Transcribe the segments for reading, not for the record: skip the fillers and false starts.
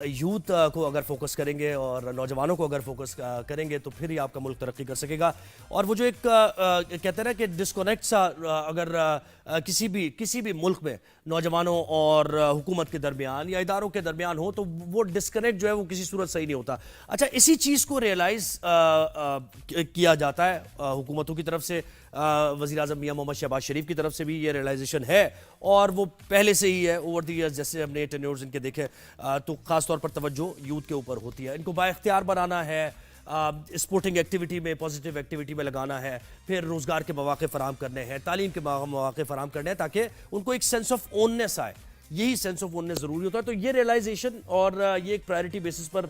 Youth को अगर focus करेंगे और नौजवानों को अगर फोकस करेंगे तो फिर ही आपका मुल्क तरक्की कर सकेगा। और वो जो एक कहते हैं ना कि डिस्कनेक्ट सा अगर किसी भी मुल्क में नौजवानों और हुकूमत के दरमियान या इदारों के दरमियान हो तो वो डिस्कनेक्ट जो है वो किसी सूरत सही नहीं होता। अच्छा, इसी चीज़ को रियलाइज़ किया जाता है हुकूमतों की तरफ से, वज़ीर आज़म मियां मोहम्मद शहबाज शरीफ की तरफ से भी ये रियलाइजेशन है और वो पहले से ही है। ओवर द ईयर्स जैसे हमने टेन्योर्स इनके देखे तो ख़ास तौर पर तवज्जो यूथ के ऊपर होती है। इनको बाइख्तियार बनाना है, स्पोर्टिंग एक्टिविटी में, पॉजिटिव एक्टिविटी में लगाना है, फिर रोज़गार के मौके फ़राहम करने हैं, तालीम के मौके फ़राहम करने हैं ताकि उनको एक सेंस ऑफ ओननेस आए। यही सेंस ऑफ ओननेस ज़रूरी होता है। तो ये रियलाइजेशन और ये एक प्रायोरिटी बेसिस पर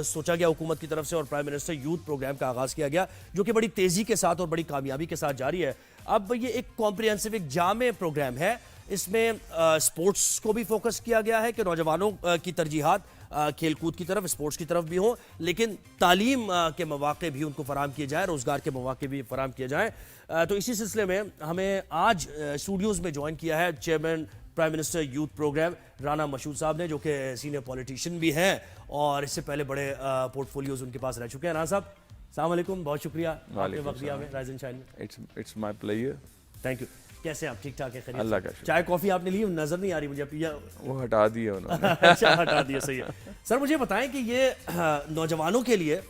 सोचा गया हुकूमत की तरफ से और प्राइम मिनिस्टर यूथ प्रोग्राम का आगाज़ किया गया जो कि बड़ी तेज़ी के साथ और बड़ी कामयाबी के साथ जारी है। अब ये एक कॉम्प्रिहेंसिव, एक जामे प्रोग्राम है। इसमें स्पोर्ट्स को भी फोकस किया गया है कि नौजवानों की तरजीहात खेलकूद की तरफ, स्पोर्ट्स की तरफ भी हों, लेकिन तालीम के मौके भी उनको फराहम किए जाए, रोज़गार के मौके भी फराहम किए जाएँ। तो इसी सिलसिले में हमें आज स्टूडियोज़ में ज्वाइन किया है chairman prime minister youth program Rana Mashhood साहब ने, जो कि सीनियर पॉलिटिशियन भी हैं और इससे पहले बड़े पोर्टफोलियोज उनके पास रह चुके हैं। राना साहब, अस्सलाम वालेकुम, बहुत शुक्रिया आपने वक्त दिया हमें राइज एंड शाइन में। It's my pleasure. Thank you. कैसे आप? ठीक ठाक है? खैरियत? अल्लाह का शुक्र। चाय कॉफ़ी आपने ली? नज़र नहीं आ रही मुझे पिया। वो हटा दिया उन्होंने। अच्छा, हटा दिया, सही है। सर मुझे बताएं कि ये नौजवानों के लिए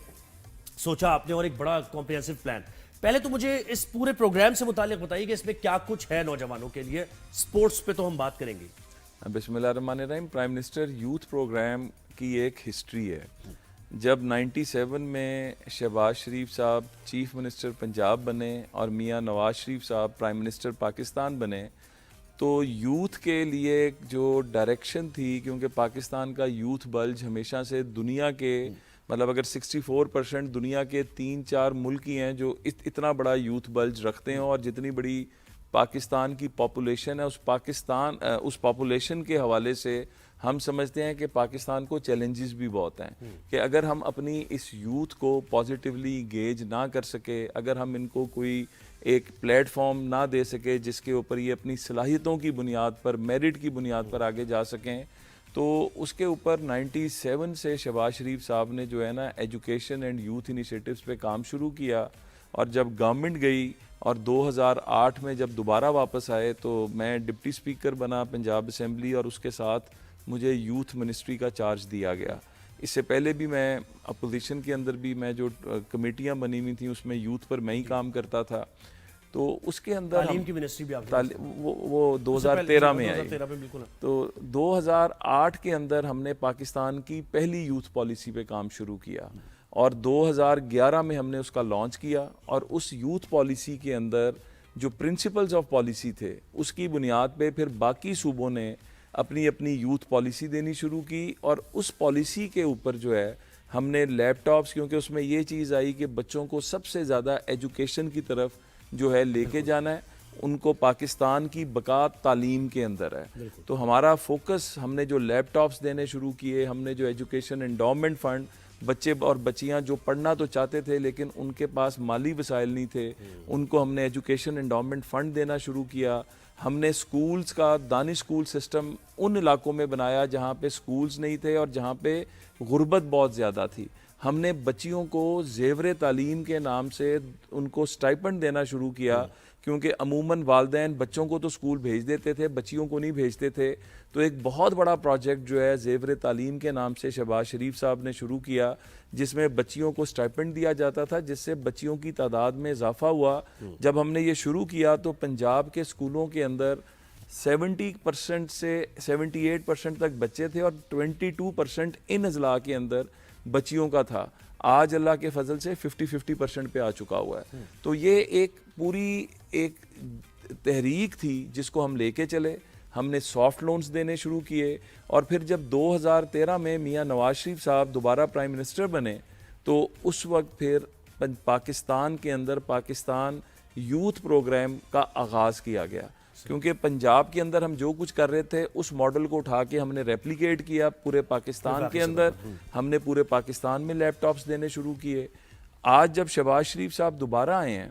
सोचा आपने और एक बड़ा कॉम्प्रिहेंसिव प्लान। पहले तो मुझे इस पूरे प्रोग्राम से मुताल्लिक बताइए कि इसमें क्या कुछ है नौजवानों के लिए। स्पोर्ट्स पे तो हम बात करेंगे। बिस्मिल्लाहिर्रहमानिर्रहीम। प्राइम मिनिस्टर यूथ प्रोग्राम की एक हिस्ट्री है। जब 97 में शहबाज शरीफ साहब चीफ मिनिस्टर पंजाब बने और मियां नवाज शरीफ साहब प्राइम मिनिस्टर पाकिस्तान बने तो यूथ के लिए जो डायरेक्शन थी, क्योंकि पाकिस्तान का यूथ बल्ज हमेशा से दुनिया के मतलब अगर 64% दुनिया के 3-4 मुल्क ही हैं जो इतना बड़ा यूथ बल्ज रखते हैं और जितनी बड़ी पाकिस्तान की पॉपुलेशन है उस पॉपुलेशन के हवाले से हम समझते हैं कि पाकिस्तान को चैलेंजेस भी बहुत हैं कि अगर हम अपनी इस यूथ को पॉजिटिवली गेज ना कर सके, अगर हम इनको कोई एक प्लेटफॉर्म ना दे सके जिसके ऊपर ये अपनी सलाहियतों की बुनियाद पर, मेरिट की बुनियाद पर आगे जा सकें, तो उसके ऊपर 97 से शहबाज शरीफ साहब ने जो है ना एजुकेशन एंड यूथ इनिशिएटिव्स पे काम शुरू किया। और जब गवर्नमेंट गई और 2008 में जब दोबारा वापस आए तो मैं डिप्टी स्पीकर बना पंजाब असेंबली और उसके साथ मुझे यूथ मिनिस्ट्री का चार्ज दिया गया। इससे पहले भी मैं अपोजिशन के अंदर भी मैं जो कमेटियां बनी हुई थी उसमें यूथ पर मैं ही काम करता था। तो उसके अंदर तालीम की मिनिस्ट्री भी वो 2013 में आई। बिल्कुल। तो 2008 के अंदर हमने पाकिस्तान की पहली यूथ पॉलिसी पे काम शुरू किया और 2011 में हमने उसका लॉन्च किया और उस यूथ पॉलिसी के अंदर जो प्रिंसिपल्स ऑफ पॉलिसी थे उसकी बुनियाद पे फिर बाकी सूबों ने अपनी अपनी यूथ पॉलिसी देनी शुरू की। और उस पॉलिसी के ऊपर जो है हमने लैपटॉप्स, क्योंकि उसमें ये चीज़ आई कि बच्चों को सबसे ज़्यादा एजुकेशन की तरफ जो है लेके जाना है, उनको पाकिस्तान की बका तालीम के अंदर है। तो हमारा फोकस, हमने जो लैपटॉप्स देने शुरू किए, हमने जो एजुकेशन एंडोमेंट फ़ंड, बच्चे और बच्चियां जो पढ़ना तो चाहते थे लेकिन उनके पास माली वसाइल नहीं थे, उनको हमने एजुकेशन एंडोमेंट फ़ंड देना शुरू किया। हमने स्कूल्स का दानिश स्कूल सिस्टम उन इलाकों में बनाया जहाँ पे स्कूल्स नहीं थे और जहाँ पे गुर्बत बहुत ज़्यादा थी। हमने बच्चियों को ज़ेवर तालीम के नाम से उनको स्टाइपेंड देना शुरू किया, क्योंकि अमूमन वालदैन बच्चों को तो स्कूल भेज देते थे, बच्चियों को नहीं भेजते थे। तो एक बहुत बड़ा प्रोजेक्ट जो है ज़ेवर तालीम के नाम से शहबाज शरीफ साहब ने शुरू किया, जिसमें बच्चियों को स्टाइपेंड दिया जाता था, जिससे बच्चियों की तादाद में इजाफा हुआ। जब हमने ये शुरू किया तो पंजाब के स्कूलों के अंदर 70% से 78% तक बच्चे थे और 22% इन अजला के अंदर बच्चियों का था। आज अल्लाह के फजल से 50% पे आ चुका हुआ है। तो ये एक पूरी एक तहरीक थी जिसको हम लेके चले। हमने सॉफ्ट लोन्स देने शुरू किए और फिर जब 2013 में मियां नवाज शरीफ साहब दोबारा प्राइम मिनिस्टर बने तो उस वक्त फिर पाकिस्तान के अंदर पाकिस्तान यूथ प्रोग्राम का आगाज़ किया गया, क्योंकि पंजाब के अंदर हम जो कुछ कर रहे थे उस मॉडल को उठा के हमने रेप्लिकेट किया पूरे पाकिस्तान के अंदर। हमने पूरे पाकिस्तान में लैपटॉप्स देने शुरू किए। आज जब शहबाज शरीफ साहब दोबारा आए हैं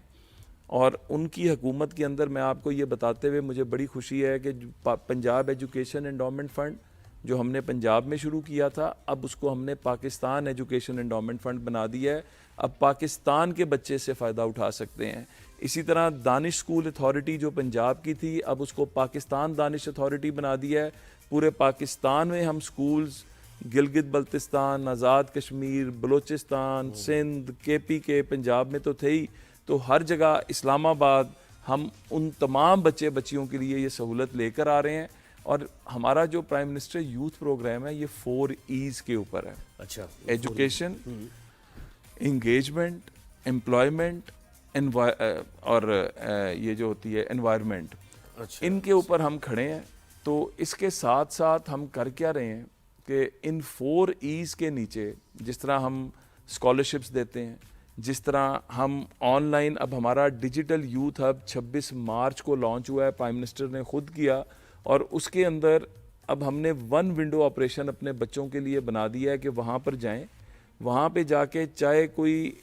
और उनकी हुकूमत के अंदर मैं आपको ये बताते हुए मुझे बड़ी खुशी है कि पंजाब एजुकेशन एंडोमेंट फ़ंड जो हमने पंजाब में शुरू किया था, अब उसको हमने पाकिस्तान एजुकेशन एंडोमेंट फ़ंड बना दिया है। अब पाकिस्तान के बच्चे से फ़ायदा उठा सकते हैं। इसी तरह दानिश स्कूल अथॉरिटी जो पंजाब की थी, अब उसको पाकिस्तान दानिश अथॉरिटी बना दिया है। पूरे पाकिस्तान में हम स्कूल्स गिलगित बल्तिस्तान, आज़ाद कश्मीर, बलूचिस्तान, सिंध, KPK, पंजाब में तो थे ही, तो हर जगह इस्लामाबाद, हम उन तमाम बच्चे बच्चियों के लिए ये सहूलत लेकर आ रहे हैं। और हमारा जो प्राइम मिनिस्टर यूथ प्रोग्राम है ये 4 E's के ऊपर है। अच्छा, एजुकेशन, इंगेजमेंट, एम्प्लॉयमेंट और ये जो होती है एनवायरनमेंट, अच्छा, इनके ऊपर हम खड़े हैं। तो इसके साथ साथ हम कर क्या रहे हैं कि इन 4 E's के नीचे जिस तरह हम स्कॉलरशिप्स देते हैं, जिस तरह हम ऑनलाइन, अब हमारा डिजिटल यूथ हब 26 मार्च को लॉन्च हुआ है, प्राइम मिनिस्टर ने खुद किया, और उसके अंदर अब हमने 1 विंडो ऑपरेशन अपने बच्चों के लिए बना दिया है कि वहाँ पर जाएं, वहाँ पे जाके चाहे कोई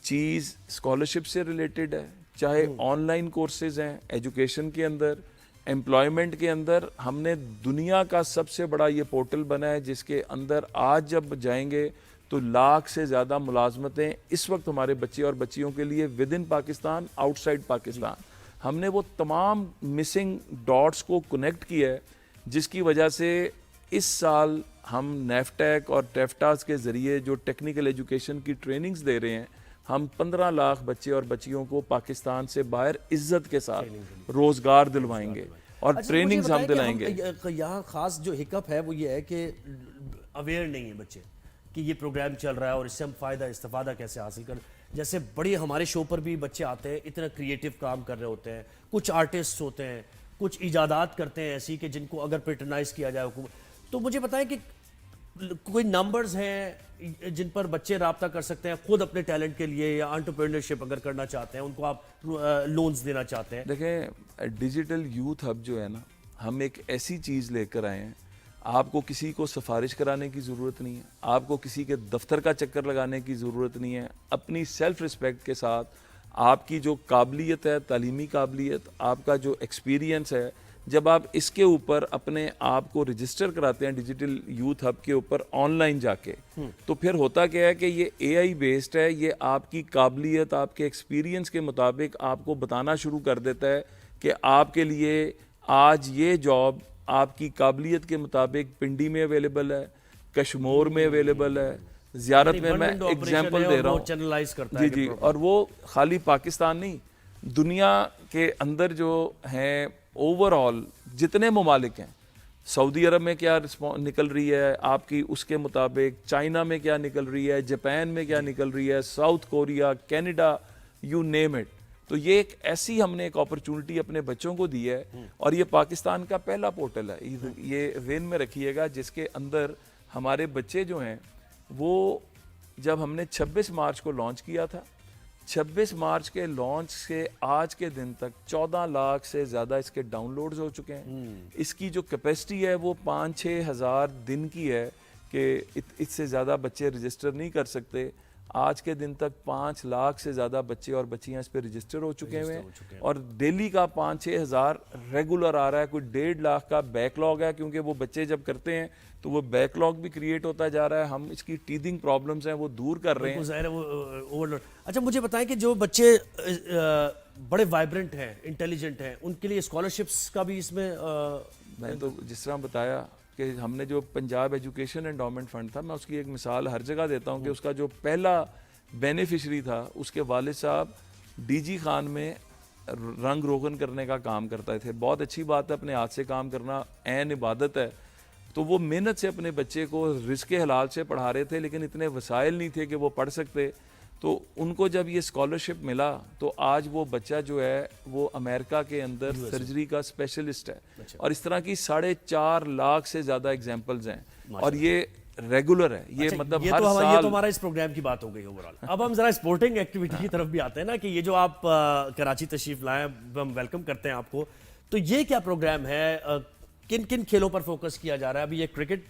चीज़ स्कॉलरशिप से रिलेटेड है, चाहे ऑनलाइन कोर्सेज हैं एजुकेशन के अंदर, एम्प्लॉयमेंट के अंदर, हमने दुनिया का सबसे बड़ा ये पोर्टल बना है जिसके अंदर आज जब जाएंगे तो लाख से ज़्यादा मुलाजमतें इस वक्त हमारे बच्चे और बच्चियों के लिए with in Pakistan, outside Pakistan, हमने वो तमाम मिसिंग डॉट्स को कनेक्ट किया है, जिसकी वजह से इस साल हम नेफ्टेक और टेफ्टास के ज़रिए जो टेक्निकल एजुकेशन की ट्रेनिंग्स दे रहे हैं, हम 15 लाख बच्चे और बच्चियों को पाकिस्तान से बाहर इज्जत के साथ रोज़गार दिलवाएंगे और अच्छा, ट्रेनिंग्स मुझे हम बताएं कि दिलाएंगे। यहाँ खास जो हिकअप है वो ये है कि अवेयर नहीं है बच्चे कि ये प्रोग्राम चल रहा है और इससे हम फ़ायदा इस्तेफादा कैसे हासिल कर। जैसे बड़ी हमारे शो पर भी बच्चे आते हैं, इतना क्रिएटिव काम कर रहे होते हैं, कुछ आर्टिस्ट होते हैं, कुछ इजादात करते हैं ऐसी कि जिनको अगर पेट्रनाइज किया जाए तो मुझे बताएं कि कोई नंबर्स हैं जिन पर बच्चे राब्ता कर सकते हैं खुद अपने टैलेंट के लिए, या एंटरप्रेन्योरशिप अगर करना चाहते हैं, उनको आप लोन्स देना चाहते हैं? देखें, डिजिटल यूथ हब जो है ना, हम एक ऐसी चीज़ लेकर आए हैं, आपको किसी को सिफारिश कराने की ज़रूरत नहीं है, आपको किसी के दफ्तर का चक्कर लगाने की ज़रूरत नहीं है। अपनी सेल्फ रिस्पेक्ट के साथ आपकी जो काबिलियत है, तालीमी काबिलियत, आपका जो एक्सपीरियंस है, जब आप इसके ऊपर अपने आप को रजिस्टर कराते हैं डिजिटल यूथ हब के ऊपर ऑनलाइन जाके, तो फिर होता क्या है कि ये AI बेस्ड है, ये आपकी काबिलियत, आपके एक्सपीरियंस के मुताबिक आपको बताना शुरू कर देता है कि आपके लिए आज ये जॉब आपकी काबिलियत के मुताबिक पिंडी में अवेलेबल है, कश्मीर में अवेलेबल है, ज़ियारत में। मैं एग्जांपल दे रहा हूँ, चैनलाइज करता जी है जी, और वो खाली पाकिस्तान नहीं, दुनिया के अंदर जो हैं ओवरऑल जितने ममालिक हैं, सऊदी अरब में क्या निकल रही है आपकी, उसके मुताबिक चाइना में क्या निकल रही है, जापान में क्या निकल रही है, south Korea, Canada, you name it. तो ये एक ऐसी हमने एक अपॉर्चुनिटी अपने बच्चों को दी है, और ये पाकिस्तान का पहला पोर्टल है, ये वेन में रखिएगा, जिसके अंदर हमारे बच्चे जो हैं वो, जब हमने 26 मार्च को लॉन्च किया था, 26 मार्च के लॉन्च से आज के दिन तक 14 लाख से ज़्यादा इसके डाउनलोड्स हो चुके हैं। इसकी जो कैपेसिटी है वो 5-6 हज़ार दिन की है कि इससे ज़्यादा बच्चे रजिस्टर नहीं कर सकते। आज के दिन तक 5 लाख से ज़्यादा बच्चे और बच्चियां इस पे रजिस्टर हो चुके हैं, और डेली का 5-6 हज़ार रेगुलर आ रहा है। कोई 1.5 लाख का बैकलॉग है, क्योंकि वो बच्चे जब करते हैं तो वो बैकलॉग भी क्रिएट होता जा रहा है। हम इसकी टीदिंग प्रॉब्लम्स हैं वो दूर कर रहे हैं। ओवरलोड। अच्छा, मुझे बताएं कि जो बच्चे बड़े वाइब्रेंट हैं, इंटेलिजेंट हैं, उनके लिए स्कॉलरशिप्स का भी इसमें मैं तो जिस तरह बताया कि हमने जो पंजाब एजुकेशन एंडोमेंट फंड था, मैं उसकी एक मिसाल हर जगह देता हूँ कि उसका जो पहला बेनिफिशरी था, उसके वालिद साहब DG खान में रंग रोगन करने का काम करते थे। बहुत अच्छी बात है, अपने हाथ से काम करना ऐन इबादत है। तो वो मेहनत से अपने बच्चे को रिस्क हलाल से पढ़ा रहे थे, लेकिन इतने वसाइल नहीं थे कि वो पढ़ सकते। तो उनको जब ये स्कॉलरशिप मिला तो आज वो बच्चा जो है वो अमेरिका के अंदर सर्जरी का स्पेशलिस्ट है। अच्छा। और इस तरह की 4.5 लाख से ज़्यादा एग्जाम्पल्स हैं, और ये रेगुलर है। ये अच्छा, मतलब ये हर तो साल। ये तो हमारा इस प्रोग्राम की बात हो गई ओवरऑल। अब हम जरा स्पोर्टिंग एक्टिविटी की तरफ भी आते हैं ना, कि ये जो आप कराची तशरीफ लाए, हम वेलकम करते हैं आपको। तो ये क्या प्रोग्राम है, किन किन खेलों पर फोकस किया जा रहा है? अभी ये क्रिकेट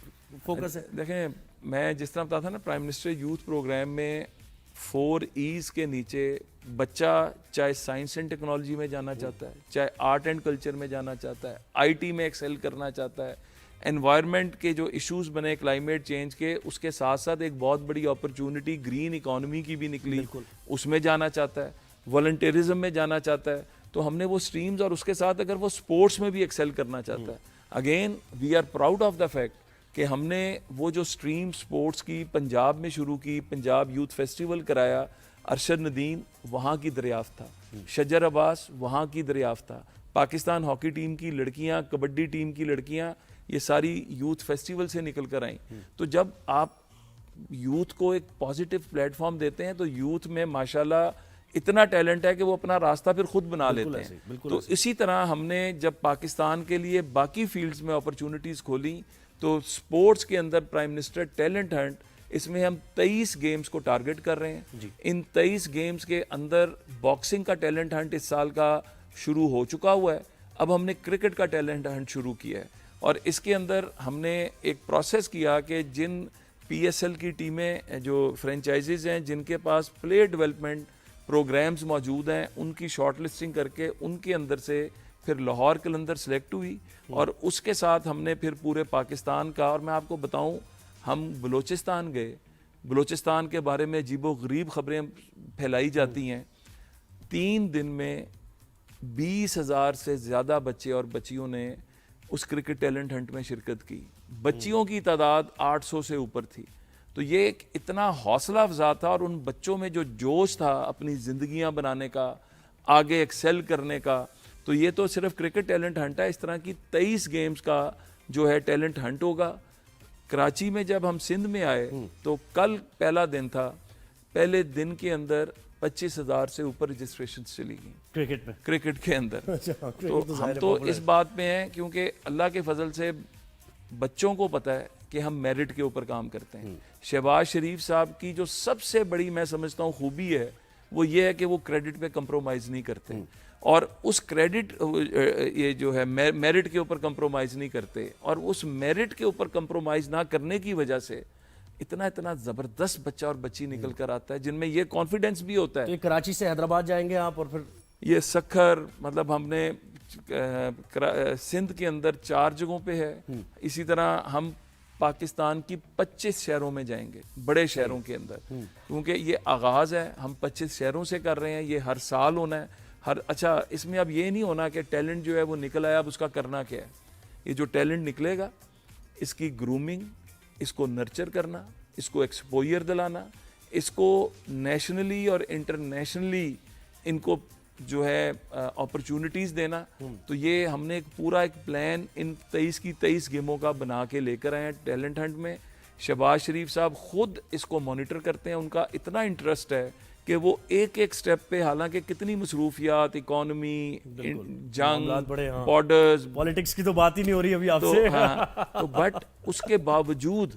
फोकस है। देखें, मैं जिस तरह बताया था ना, प्राइम मिनिस्टर यूथ प्रोग्राम में 4 E's के नीचे बच्चा चाहे साइंस एंड टेक्नोलॉजी में जाना चाहता है, चाहे आर्ट एंड कल्चर में जाना चाहता है, IT में एक्सेल करना चाहता है, एनवायरनमेंट के जो इश्यूज बने क्लाइमेट चेंज के, उसके साथ साथ एक बहुत बड़ी अपॉर्चुनिटी ग्रीन इकोनॉमी की भी निकली, उसमें जाना चाहता है, वॉलंटियरिज्म में जाना चाहता है, तो हमने वो स्ट्रीम्स, और उसके साथ अगर वो स्पोर्ट्स में भी एक्सेल करना चाहता है, again we are proud of the fact कि हमने वो जो स्ट्रीम स्पोर्ट्स की पंजाब में शुरू की, पंजाब यूथ फेस्टिवल कराया, अरशद नदीम वहाँ की दरियाफ्त था, शजर अब्बास वहाँ की दरियाफ्त था, पाकिस्तान हॉकी टीम की लड़कियाँ, कबड्डी टीम की लड़कियाँ, ये सारी यूथ फेस्टिवल से निकल कर आई। तो जब आप यूथ को एक पॉजिटिव प्लेटफॉर्म देते हैं तो यूथ में माशाल्लाह इतना टैलेंट है कि वो अपना रास्ता फिर खुद बना लेते हैं। तो इसी तरह हमने जब पाकिस्तान के लिए बाकी फील्ड्स में अपॉर्चुनिटीज़ खोली, तो स्पोर्ट्स के अंदर प्राइम मिनिस्टर टैलेंट हंट, इसमें हम 23 गेम्स को टारगेट कर रहे हैं। इन 23 गेम्स के अंदर बॉक्सिंग का टैलेंट हंट इस साल का शुरू हो चुका हुआ है। अब हमने क्रिकेट का टैलेंट हंट शुरू किया है, और इसके अंदर हमने एक प्रोसेस किया कि जिन PSL की टीमें जो फ्रेंचाइजीज हैं जिनके पास प्लेयर डेवलपमेंट प्रोग्राम्स मौजूद हैं, उनकी शॉर्ट लिस्टिंग करके उनके अंदर से फिर लाहौर कलंदर सेलेक्ट हुई, और उसके साथ हमने फिर पूरे पाकिस्तान का, और मैं आपको बताऊं हम बलूचिस्तान गए, बलूचिस्तान के बारे में अजीबो गरीब खबरें फैलाई जाती हैं। 3 दिन में 20,000 से ज़्यादा बच्चे और बच्चियों ने उस क्रिकेट टैलेंट हंट में शिरकत की। बच्चियों की तादाद 800 से ऊपर थी। तो ये एक इतना हौसला अफजा था, और उन बच्चों में जो जोश था अपनी ज़िंदगियां बनाने का, आगे एक्सेल करने का, तो ये तो सिर्फ क्रिकेट टैलेंट हंट है। इस तरह की 23 गेम्स का जो है टैलेंट हंट होगा। कराची में जब हम सिंध में आए तो कल पहला दिन था, पहले दिन के अंदर 25,000 से ऊपर रजिस्ट्रेशन चली गई क्रिकेट के अंदर। तो हम तो इस बात में हैं क्योंकि अल्लाह के फजल से बच्चों को पता है कि हम मेरिट के ऊपर काम करते हैं। शहबाज शरीफ साहब की जो सबसे बड़ी मैं समझता हूँ खूबी है वो ये है कि वो क्रेडिट पे कंप्रोमाइज़ नहीं करते, और उस क्रेडिट ये जो है मेरिट के ऊपर कंप्रोमाइज़ नहीं करते, और उस मेरिट के ऊपर कंप्रोमाइज़ ना करने की वजह से इतना इतना ज़बरदस्त बच्चा और बच्ची निकल कर आता है जिनमें ये कॉन्फिडेंस भी होता है। तो कराची से हैदराबाद जाएंगे आप, और फिर ये सखर, मतलब हमने सिंध के अंदर 4 जगहों पे है। इसी तरह हम पाकिस्तान की 25 शहरों में जाएंगे, बड़े शहरों के अंदर, क्योंकि ये आगाज़ है, हम 25 शहरों से कर रहे हैं, ये हर साल होना है। अच्छा, इसमें अब ये नहीं होना कि टैलेंट जो है वो निकल आया, अब उसका करना क्या है। ये जो टैलेंट निकलेगा इसकी ग्रूमिंग, इसको नर्चर करना, इसको एक्सपोजर दिलाना, इसको नेशनली और इंटरनेशनली इनको जो है अपॉर्चुनिटीज़ देना। तो ये हमने एक पूरा एक प्लान इन 23 की 23 गेमों का बना के लेकर आए हैं टैलेंट हंट में। शहबाज शरीफ साहब खुद इसको मॉनिटर करते हैं, उनका इतना इंटरेस्ट है कि वो एक एक स्टेप पे, हालांकि कितनी मसरूफियात, इकोनॉमी, जंग, बॉर्डर्स, पॉलिटिक्स की तो बात ही नहीं हो रही अभी तो आपसे। हाँ, तो बट उसके बावजूद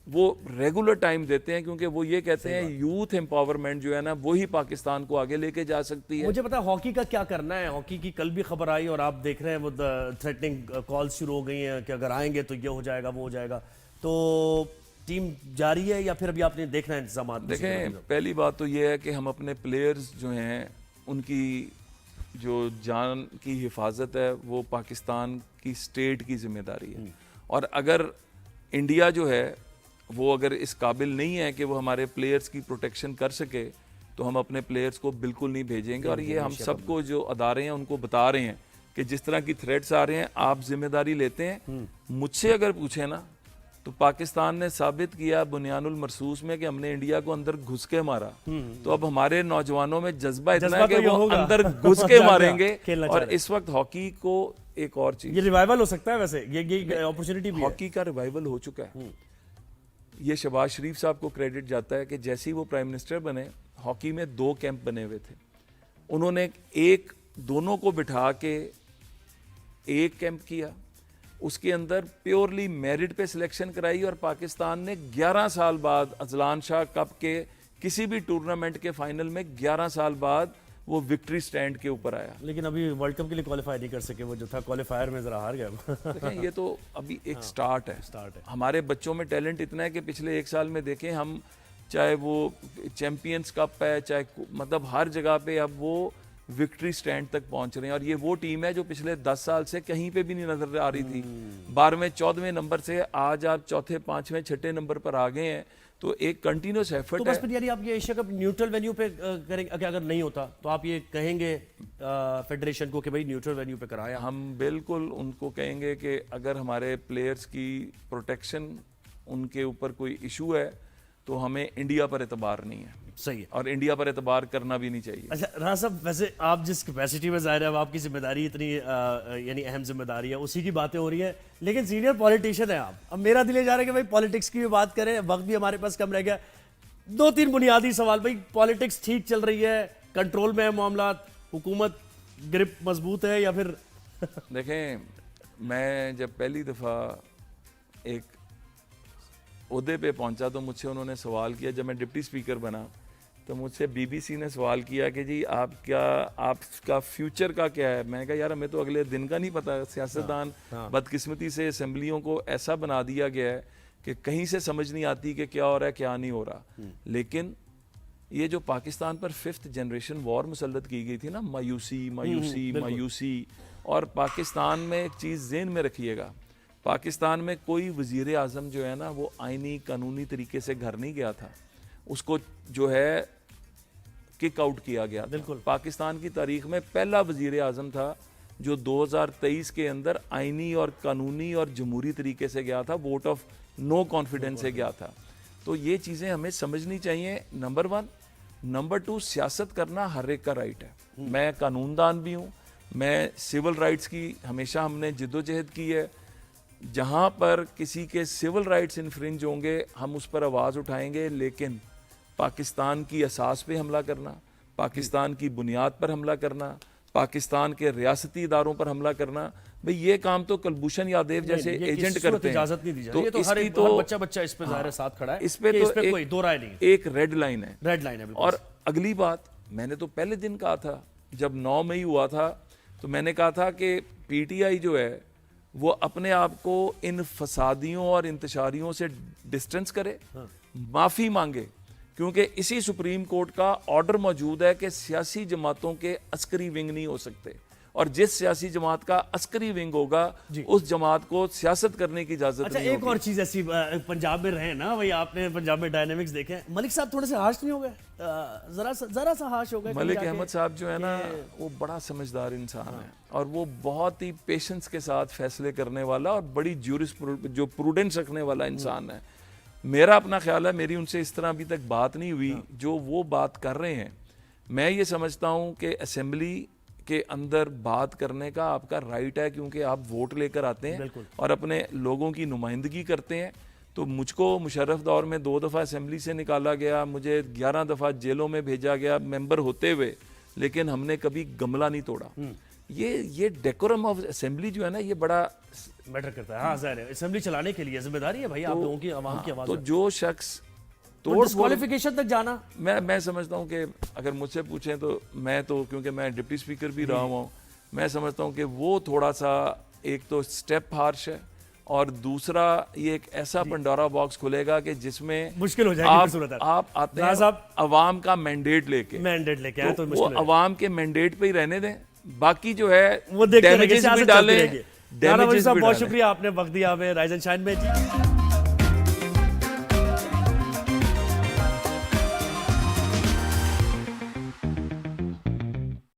वो रेगुलर टाइम देते हैं, क्योंकि वो ये कहते हैं यूथ एम्पावरमेंट जो है ना वही पाकिस्तान को आगे लेके जा सकती है। मुझे पता है हॉकी का क्या करना है। हॉकी की कल भी खबर आई, और आप देख रहे हैं वो थ्रेटनिंग कॉल्स शुरू हो गई हैं कि अगर आएंगे तो ये हो जाएगा, वो हो जाएगा। तो टीम जारी है या फिर अभी आपने देखना है इंतजाम? देखें, पहली बात तो ये है कि हम अपने प्लेयर्स जो हैं उनकी जो जान की हिफाजत है वो पाकिस्तान की स्टेट की जिम्मेदारी है, और अगर इंडिया जो है वो अगर इस काबिल नहीं है कि वो हमारे प्लेयर्स की प्रोटेक्शन कर सके तो हम अपने प्लेयर्स को बिल्कुल नहीं भेजेंगे। और ये हम सबको जो अदारे हैं उनको बता रहे हैं कि जिस तरह की थ्रेट्स आ रहे हैं आप जिम्मेदारी लेते हैं। मुझसे अगर पूछे ना तो पाकिस्तान ने साबित किया बुनियानुल मरसूस में कि हमने इंडिया को अंदर घुस के मारा। तो अब हमारे नौजवानों में जज्बा इतना है कि वो अंदर घुस के मारेंगे। और इस वक्त हॉकी को एक और चीज, ये रिवाइवल हो सकता है, वैसे ये अपॉर्चुनिटी भी है। हॉकी का रिवाइवल हो चुका है। ये शहबाज शरीफ साहब को क्रेडिट जाता है कि जैसे ही वो प्राइम मिनिस्टर बने, हॉकी में 2 कैंप बने हुए थे। उन्होंने एक दोनों को बिठा के एक कैंप किया, उसके अंदर प्योरली मेरिट पे सिलेक्शन कराई, और पाकिस्तान ने 11 साल बाद अजलान शाह कप के किसी भी टूर्नामेंट के फाइनल में 11 साल बाद वो विक्ट्री स्टैंड के ऊपर आया। लेकिन अभी वर्ल्ड कप के लिए क्वालिफाई नहीं कर सके, वो जो था क्वालिफायर में जरा हार गया। देखें, ये तो अभी एक स्टार्ट है। हमारे बच्चों में टैलेंट इतना है कि पिछले 1 साल में देखें हम, चाहे वो चैंपियंस कप है, चाहे मतलब हर जगह पे अब वो विक्ट्री स्टैंड तक पहुंच रहे हैं। और ये वो टीम है जो पिछले 10 साल से कहीं पे भी नहीं नजर आ रही थी। 12वें 14वें नंबर से आज आप चौथे 5वें 6ठे नंबर पर आ गए हैं। तो एक कंटिन्यूस एफर्ट तो है। बस फिर यानी आप ये एशिया कप न्यूट्रल वेन्यू पे करेंगे, अगर नहीं होता तो आप ये कहेंगे फेडरेशन को कि भाई न्यूट्रल वेन्यू पे कराया? हम बिल्कुल उनको कहेंगे कि अगर हमारे प्लेयर्स की प्रोटेक्शन उनके ऊपर कोई इशू है तो हमें इंडिया पर एतबार नहीं है, सही है। और इंडिया पर एतबार करना भी नहीं चाहिए। अच्छा राणा साहब, वैसे आप जिस कैपेसिटी में ज़ाहिर है अब आपकी जिम्मेदारी इतनी यानी अहम जिम्मेदारी है, उसी की बातें हो रही है, लेकिन सीनियर पॉलिटिशियन है आप। अब मेरा दिल ये जा रहा है कि भाई पॉलिटिक्स की भी बात करें, वक्त भी हमारे पास कम रह गया। 2-3 बुनियादी सवाल। भाई पॉलिटिक्स ठीक चल रही है, कंट्रोल में है मामला, हुकूमत ग्रिप मजबूत है या फिर देखें, मैं जब पहली दफ़ा एक ओहदे पे पहुंचा तो मुझसे उन्होंने सवाल किया, जब मैं डिप्टी स्पीकर बना तो मुझसे बीबीसी ने सवाल किया कि जी आपका फ्यूचर का क्या है। मैंने कहा यार हमें तो अगले दिन का नहीं पता। सियासतदान बदकिस्मती से असेंबलियों को ऐसा बना दिया गया है कि कहीं से समझ नहीं आती कि क्या हो रहा है क्या नहीं हो रहा। लेकिन ये जो पाकिस्तान पर 5th जनरेशन वॉर मुसल्लत की गई थी ना, मायूसी, और पाकिस्तान में एक चीज़ ज़हन में रखिएगा, पाकिस्तान में कोई वज़ीर आज़म जो है ना वो आइनी कानूनी तरीके से घर नहीं गया था, उसको जो है किक आउट किया गया था। पाकिस्तान की तारीख में पहला वज़ीर आज़म था जो 2023 के अंदर आइनी और कानूनी और जमहूरी तरीके से गया था, वोट ऑफ नो कॉन्फिडेंस से गया था। तो ये चीज़ें हमें समझनी चाहिए, नंबर 1। नंबर 2, सियासत करना हर एक का राइट है। मैं कानूनदान भी हूँ, मैं सिविल राइट्स की हमेशा हमने जिद्दोजहद की है। जहाँ पर किसी के सिविल राइट्स इन्फ्रिंज होंगे हम उस पर आवाज़ उठाएंगे, लेकिन पाकिस्तान की असास पे हमला करना, पाकिस्तान की बुनियाद पर हमला करना, पाकिस्तान के रियासती इदारों पर हमला करना, भाई ये काम तो कुलभूषण यादव जैसे एजेंट करते हैं। इजाजत नहीं दी जाती। तो ये तो हर एक बच्चा इस पे ज़ाहिर है साथ खड़ा है, इस पे तो कोई दो राय नहीं, एक रेड लाइन है। रेड लाइन है। और अगली बात, मैंने तो पहले दिन कहा था जब 9 मई हुआ था, तो मैंने कहा था कि पीटीआई जो है वो अपने आप को इन फसादियों और इंतशारियों से डिस्टेंस करे, माफ़ी मांगे, क्योंकि इसी सुप्रीम कोर्ट का ऑर्डर मौजूद है कि सियासी जमातों के अस्करी विंग नहीं हो सकते, और जिस सियासी जमात का अस्करी विंग होगा उस जमात को सियासत करने की इजाजत अच्छा, नहीं एक होगी। और चीज ऐसी, पंजाब में रहे ना भाई, आपने पंजाब में डायनेमिक्स देखे हैं, मलिक साहब थोड़े से हाश नहीं हो गए? जरा सा हाश हो गए? मलिक अहमद साहब जो है ना वो बड़ा समझदार इंसान है, और वो बहुत ही पेशेंस के साथ फैसले करने वाला और बड़ी जो प्रूडेंस रखने वाला इंसान है। मेरा अपना ख्याल है, मेरी उनसे इस तरह अभी तक बात नहीं हुई जो वो बात कर रहे हैं। मैं ये समझता हूँ कि असेंबली के अंदर बात करने का आपका राइट है, क्योंकि आप वोट लेकर आते हैं और अपने लोगों की नुमाइंदगी करते हैं। तो मुझको मुशर्रफ दौर में 2 दफ़ा असेंबली से निकाला गया, मुझे 11 दफ़ा जेलों में भेजा गया मेंबर होते हुए, लेकिन हमने कभी गमला नहीं तोड़ा। ये डेकोरम ऑफ असेंबली जो है ना, ये बड़ा मैटर करता है। हाँ ज़ाहिर है, असेंबली चलाने के लिए जिम्मेदारी है भाई आप लोगों की, आवाम की आवाज़। तो जो शख्स डिस्क्वालिफिकेशन तक जाना, मैं समझता हूँ कि अगर मुझसे पूछें तो मैं तो, क्योंकि मैं डिप्टी स्पीकर भी रहा हूँ, मैं समझता हूँ कि वो थोड़ा सा एक तो स्टेप हार्श है, और दूसरा ये एक ऐसा पंडोरा बॉक्स खुलेगा कि जिसमें मुश्किल हो जाएगी। आप आते हैं अवाम का मैंडेट लेके आए तो वो अवाम के मैंडेट पे ही रहने दें, बाकी जो है वो देखते डैमेजेस भी डालें। बहुत शुक्रिया, आपने वक्त दिया हमें राइज एंड शाइन में।